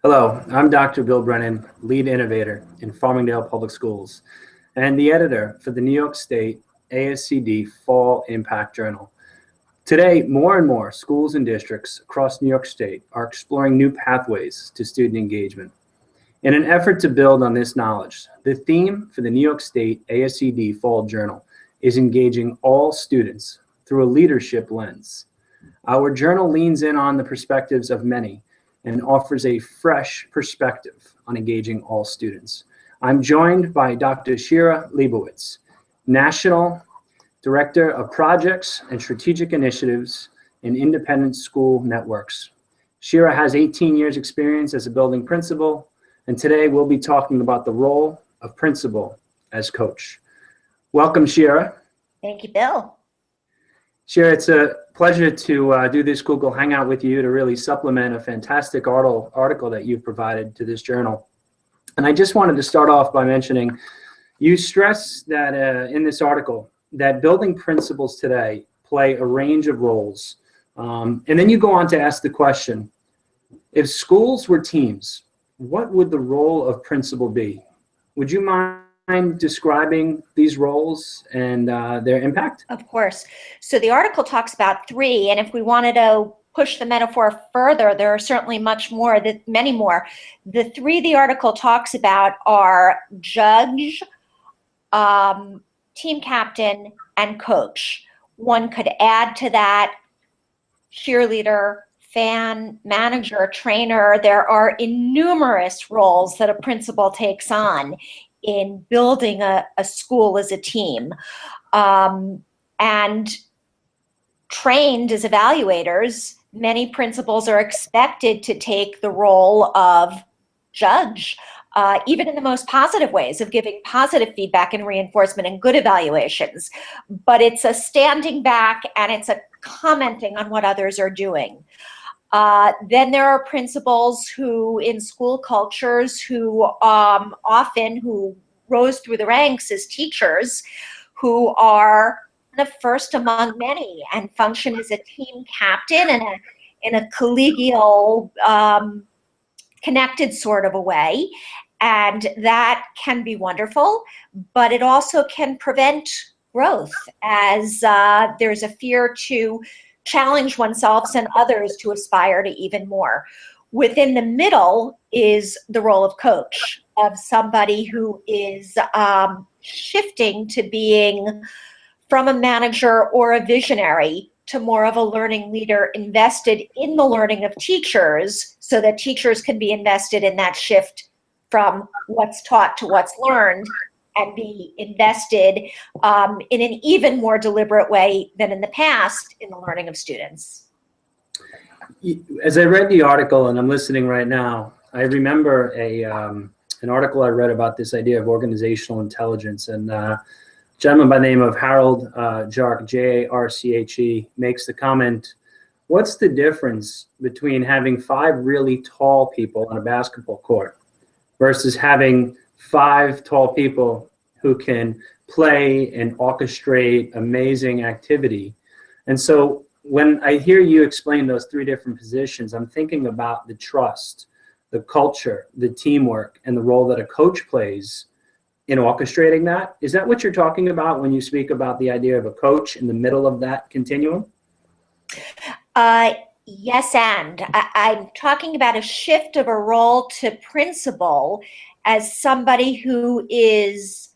Hello, I'm Dr. Bill Brennan, lead innovator in Farmingdale Public Schools and the editor for the New York State ASCD Fall Impact Journal. Today, more and more schools and districts across New York State are exploring new pathways to student engagement. In an effort to build on this knowledge, the theme for the New York State ASCD Fall Journal is engaging all students through a leadership lens. Our journal leans in on the perspectives of many and offers a fresh perspective on engaging all students. I'm joined by Dr. Shira Leibowitz, National Director of Projects and Strategic Initiatives in Independent School Networks. Shira has 18 years experience as a building principal, and today we'll be talking about the role of principal as coach. Welcome, Shira. Thank you, Bill. Shira, it's a pleasure to do this Google Hangout with you to really supplement a fantastic article that you've provided to this journal. And I just wanted to start off by mentioning, you stress that in this article that building principals today play a range of roles. And then you go on to ask the question, if schools were teams, what would the role of principal be? Would you mind describing these roles and their impact? Of course. So the article talks about three, and if we wanted to push the metaphor further, there are certainly many more. The three the article talks about are judge, team captain, and coach. One could add to that cheerleader, fan, manager, trainer. There are innumerous roles that a principal takes on in building a school as a team. And trained as evaluators, many principals are expected to take the role of judge, even in the most positive ways of giving positive feedback and reinforcement and good evaluations. But it's a standing back and it's a commenting on what others are doing. Then there are principals who, in school cultures, who rose through the ranks as teachers, who are the first among many and function as a team captain in a collegial, connected sort of a way. And that can be wonderful, but it also can prevent growth as there's a fear to challenge oneself and others to aspire to even more. Within the middle is the role of coach, of somebody who is shifting to being from a manager or a visionary to more of a learning leader invested in the learning of teachers so that teachers can be invested in that shift from what's taught to what's learned and be invested in an even more deliberate way than in the past in the learning of students. As I read the article, and I'm listening right now, I remember an article I read about this idea of organizational intelligence, and a gentleman by the name of Harold Jarche, J-A-R-C-H-E, makes the comment, what's the difference between having 5 really tall people on a basketball court versus having 5 tall people who can play and orchestrate amazing activity? And so when I hear you explain those 3 different positions, I'm thinking about the trust, the culture, the teamwork, and the role that a coach plays in orchestrating that. Is that what you're talking about when you speak about the idea of a coach in the middle of that continuum? Yes, and I'm talking about a shift of a role to principal as somebody who is,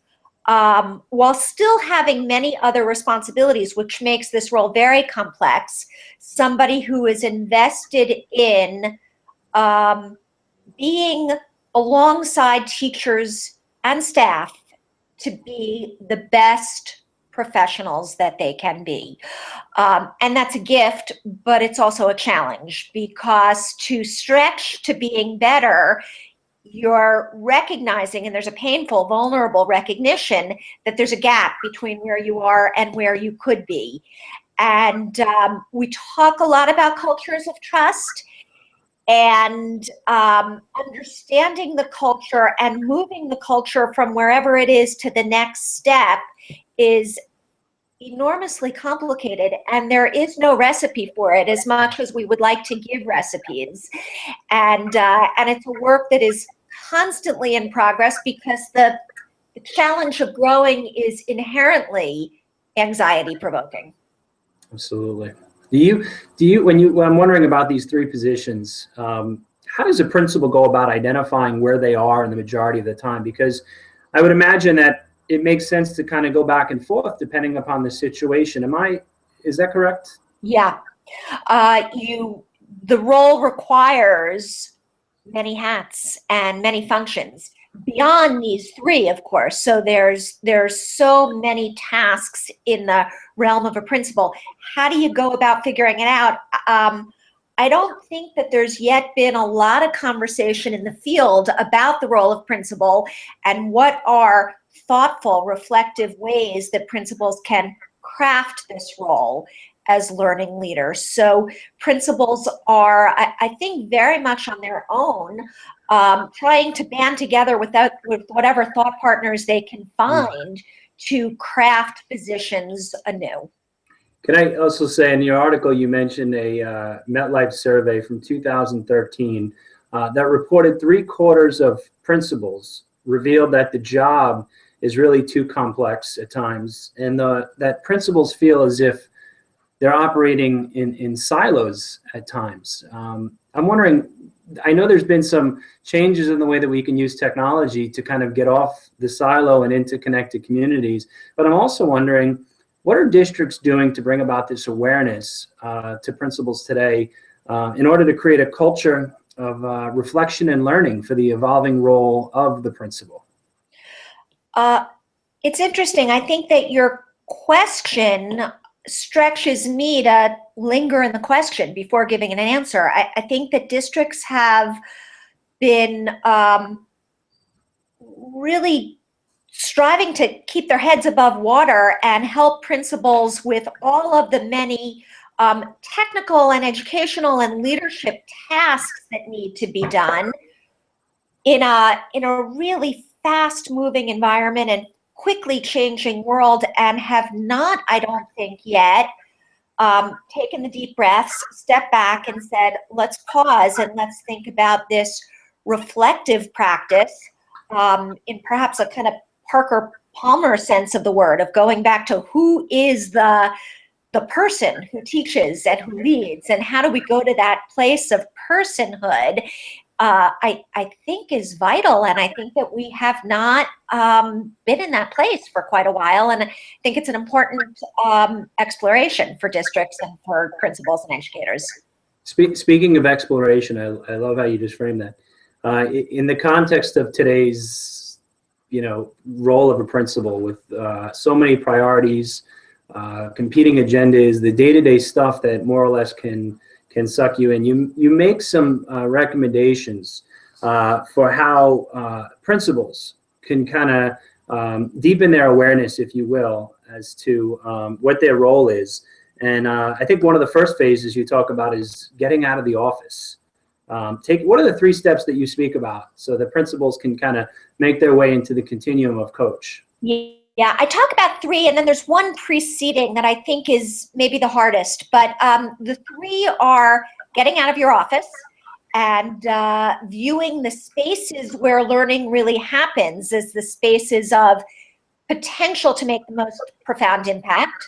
while still having many other responsibilities, which makes this role very complex, somebody who is invested in being alongside teachers and staff to be the best professionals that they can be. And that's a gift, but it's also a challenge, because to stretch to being better, you're recognizing, and there's a painful, vulnerable recognition that there's a gap between where you are and where you could be. And we talk a lot about cultures of trust, and understanding the culture and moving the culture from wherever it is to the next step is enormously complicated, and there is no recipe for it, as much as we would like to give recipes. And it's a work that is constantly in progress, because the challenge of growing is inherently anxiety provoking. Absolutely. When I'm wondering about these three positions, how does a principal go about identifying where they are in the majority of the time? Because I would imagine that it makes sense to kind of go back and forth depending upon the situation. Is that correct? Yeah. The role requires many hats and many functions beyond these three, of course. So there's so many tasks in the realm of a principal. How do you go about figuring it out? I don't think that there's yet been a lot of conversation in the field about the role of principal and what are thoughtful, reflective ways that principals can craft this role as learning leaders. So principals are, I think, very much on their own, trying to band together with whatever thought partners they can find to craft positions anew. Can I also say, in your article, you mentioned a MetLife survey from 2013 that reported 3/4 of principals revealed that the job is really too complex at times, and that principals feel as if they're operating in silos at times. I'm wondering, I know there's been some changes in the way that we can use technology to kind of get off the silo and into connected communities, but I'm also wondering, what are districts doing to bring about this awareness to principals today in order to create a culture of reflection and learning for the evolving role of the principal? It's interesting. I think that your question stretches me to linger in the question before giving an answer. I think that districts have been really striving to keep their heads above water and help principals with all of the many technical and educational and leadership tasks that need to be done in a really fast-moving environment and quickly changing world, and have not, I don't think yet, taken the deep breaths, stepped back and said, let's pause and let's think about this reflective practice in perhaps a kind of Parker Palmer sense of the word, of going back to who is the person who teaches and who leads, and how do we go to that place of personhood, I think is vital. And I think that we have not been in that place for quite a while. And I think it's an important exploration for districts and for principals and educators. Speaking of exploration, I love how you just framed that. In the context of today's, role of a principal with so many priorities, competing agendas, the day-to-day stuff that more or less can suck you in, you make some recommendations for how principals can kind of deepen their awareness, if you will, as to what their role is. And I think one of the first phases you talk about is getting out of the office. What are the 3 steps that you speak about so that principals can kind of make their way into the continuum of coach? Yeah, I talk about 3, and then there's one preceding that I think is maybe the hardest. But the 3 are getting out of your office and viewing the spaces where learning really happens as the spaces of potential to make the most profound impact.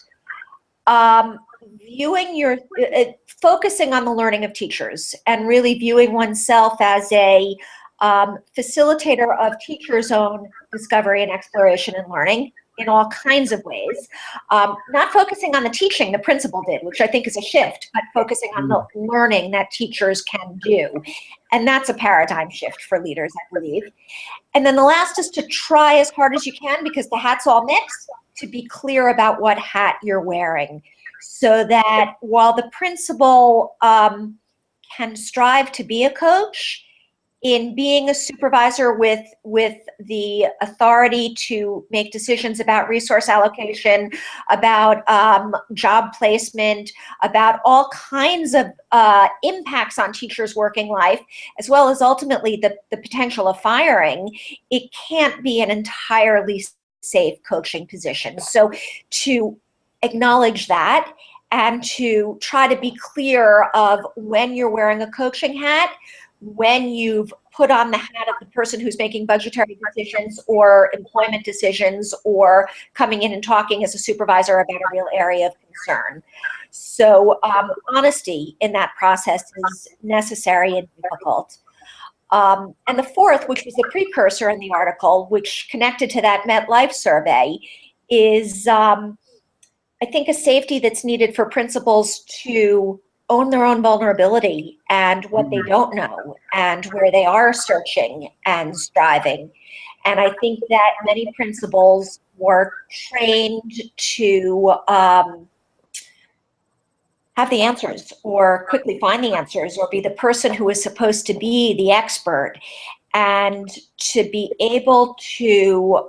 Focusing on the learning of teachers and really viewing oneself as a facilitator of teachers' own discovery and exploration and learning in all kinds of ways. Not focusing on the teaching the principal did, which I think is a shift, but focusing on the learning that teachers can do. And that's a paradigm shift for leaders, I believe. And then the last is to try as hard as you can, because the hats all mix, to be clear about what hat you're wearing, so that while the principal can strive to be a coach, in being a supervisor with the authority to make decisions about resource allocation, about job placement, about all kinds of impacts on teachers' working life, as well as ultimately the potential of firing, it can't be an entirely safe coaching position. So to acknowledge that and to try to be clear of when you're wearing a coaching hat, when you've put on the hat of the person who's making budgetary decisions or employment decisions or coming in and talking as a supervisor about a real area of concern. So honesty in that process is necessary and difficult. And the fourth, which was the precursor in the article, which connected to that MetLife survey, is I think a safety that's needed for principals to own their own vulnerability and what they don't know and where they are searching and striving. And I think that many principals were trained to have the answers or quickly find the answers or be the person who is supposed to be the expert, and to be able to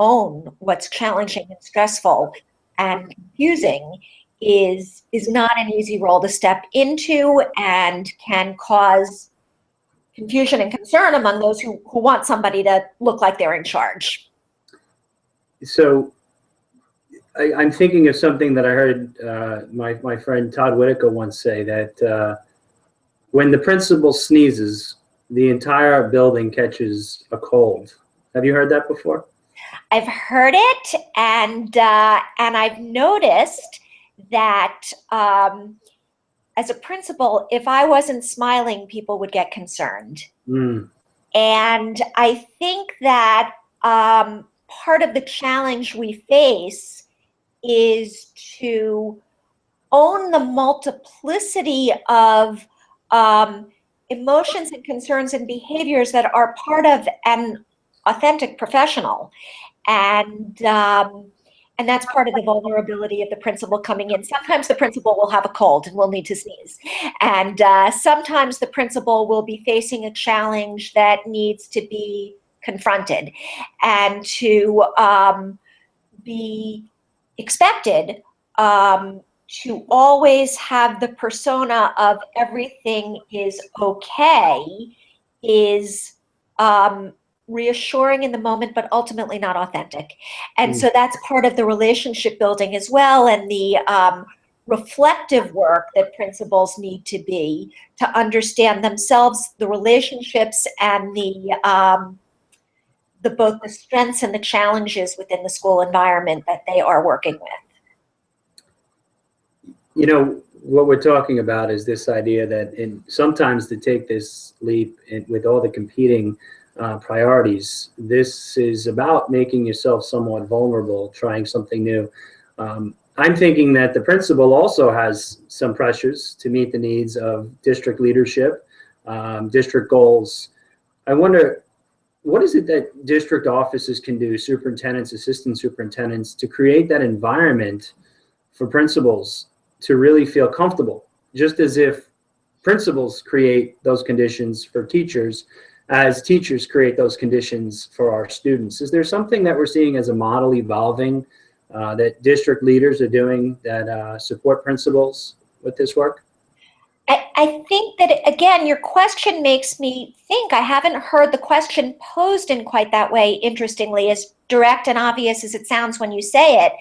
own what's challenging and stressful and confusing is not an easy role to step into and can cause confusion and concern among those who want somebody to look like they're in charge. So I'm thinking of something that I heard my friend Todd Whitaker once say, that when the principal sneezes, the entire building catches a cold. Have you heard that before? I've heard it, and I've noticed that as a principal, if I wasn't smiling, people would get concerned. And I think that part of the challenge we face is to own the multiplicity of emotions and concerns and behaviors that are part of an authentic professional. And that's part of the vulnerability of the principal coming in. Sometimes the principal will have a cold and will need to sneeze. And sometimes the principal will be facing a challenge that needs to be confronted and to be expected to always have the persona of everything is okay is reassuring in the moment, but ultimately not authentic. And so that's part of the relationship building as well, and the reflective work that principals need to be to understand themselves, the relationships, and the both the strengths and the challenges within the school environment that they are working with. You know, what we're talking about is this idea that sometimes to take this leap with all the competing priorities, this is about making yourself somewhat vulnerable, trying something new. I'm thinking that the principal also has some pressures to meet the needs of district leadership, district goals. I wonder, what is it that district offices can do, superintendents, assistant superintendents, to create that environment for principals to really feel comfortable, just as if principals create those conditions for teachers, as teachers create those conditions for our students? Is there something that we're seeing as a model evolving that district leaders are doing that support principals with this work? I think that, again, your question makes me think. I haven't heard the question posed in quite that way, interestingly, as direct and obvious as it sounds when you say it.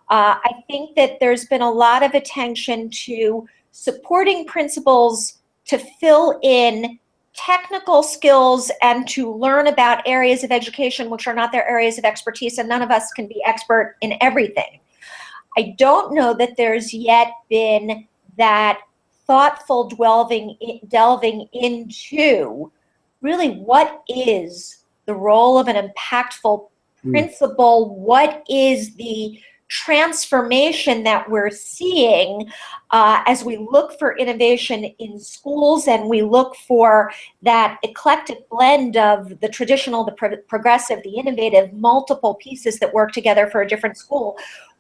I think that there's been a lot of attention to supporting principals to fill in technical skills and to learn about areas of education which are not their areas of expertise, and none of us can be expert in everything. I don't know that there's yet been that thoughtful delving into really what is the role of an impactful principal, what is the transformation that we're seeing as we look for innovation in schools, and we look for that eclectic blend of the traditional, the progressive, the innovative, multiple pieces that work together for a different school.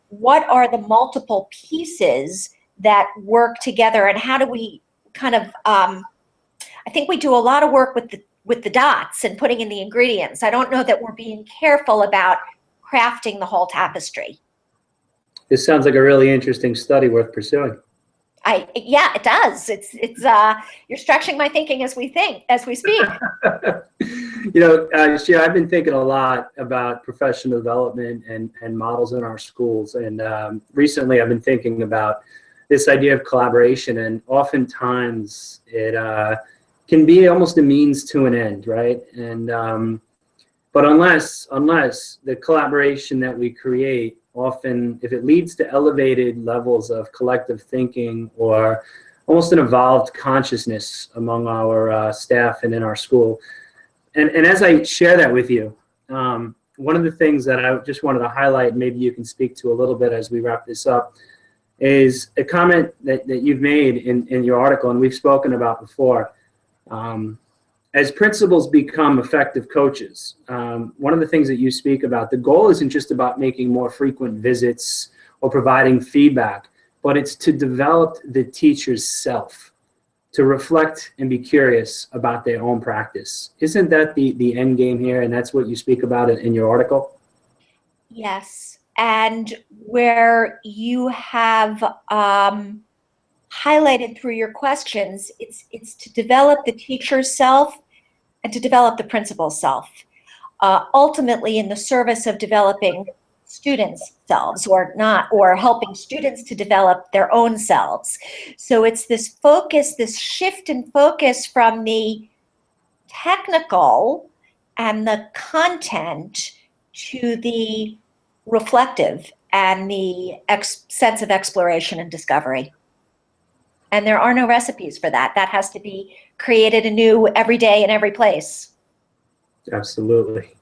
What are the multiple pieces that work together, and how do we kind of, I think we do a lot of work with the dots and putting in the ingredients. I don't know that we're being careful about crafting the whole tapestry. This sounds like a really interesting study worth pursuing. Yeah, it does. You're stretching my thinking as we speak. Shira, I've been thinking a lot about professional development and models in our schools. And recently I've been thinking about this idea of collaboration, and oftentimes it can be almost a means to an end, right? And but unless the collaboration that we create, often if it leads to elevated levels of collective thinking or almost an evolved consciousness among our staff and in our school. And as I share that with you, one of the things that I just wanted to highlight, maybe you can speak to a little bit as we wrap this up, is a comment that you've made in your article, and we've spoken about before. As principals become effective coaches, one of the things that you speak about, the goal isn't just about making more frequent visits or providing feedback, but it's to develop the teacher's self, to reflect and be curious about their own practice. Isn't that the end game here? And that's what you speak about in your article? Yes. And where you have highlighted through your questions, it's to develop the teacher's self and to develop the principal's self, ultimately in the service of developing students' selves, or helping students to develop their own selves. So it's this focus, this shift in focus from the technical and the content to the reflective and the sense of exploration and discovery. And there are no recipes for that. That has to be created anew every day in every place. Absolutely.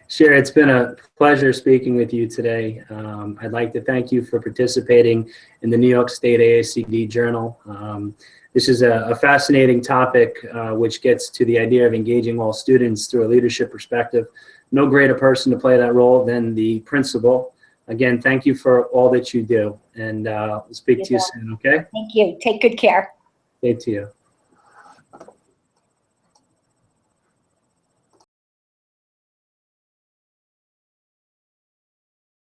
Shira, it's been a pleasure speaking with you today. I'd like to thank you for participating in the New York State ASCD Journal. This is a fascinating topic which gets to the idea of engaging all students through a leadership perspective. No greater person to play that role than the principal. Again, thank you for all that you do, and we'll speak to you soon, okay? Thank you. Take good care. Same to you.